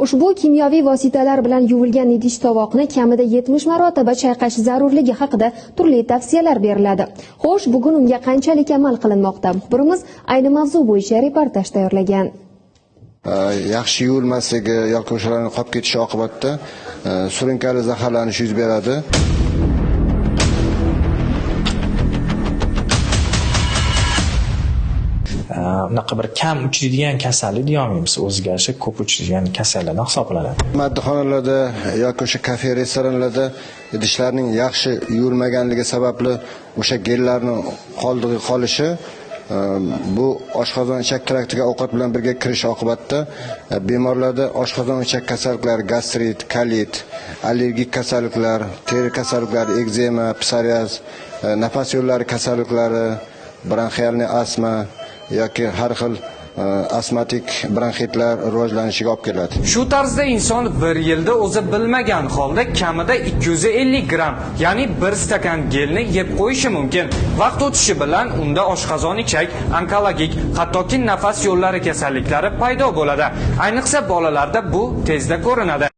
Ushbu kimyoviy vositalar bilan yuvilgan idish tovoqni kamida 70 marotaba chayqash zarurligi haqida turli tavsiyalar beriladi. Xo'sh, bugun unga qanchalik amal qilinmoqda? Muxbirimiz ayni mavzu bo'yicha reportaj tayyorlagan. Yaxshi yuvilmasligi yoki o'shalarning qolib ketishi oqibatida surunkali zaharlanish yuz beradi. Unaqa bir kam uchraydigan kasallik deyolmaymiz, o'zgarishi ko'p uchraydigan kasallardan hisoblanadi. Maddoxonalarda yoki o'sha kafe, restoranlarda idishlarning yaxshi yuvilmaganligi sababli o'sha gellarning qolishi bu oshqozon ichak traktiga ovqat bilan birga kirish oqibatida bemorlarda oshqozon ichak kasalliklari, gastrit, kolit, allergik kasalliklar, teri kasalliklari, ekzema, psoriaz, nafas yo'llari kasalliklari, bronxialniy astma yoki har xil astmatik bronxitlar rivojlanishiga olib keladi. Shu tarzda inson bir yilda o'zi bilmagan holda kamida 250 gram, ya'ni 1 stakan gelni yeb qo'yishi mumkin. Vaqt o'tishi bilan unda oshqozon ichak, onkologik, hattoki nafas yo'llari kasalliklari paydo bo'ladi. Ayniqsa bolalarda bu tezda ko'rinadi.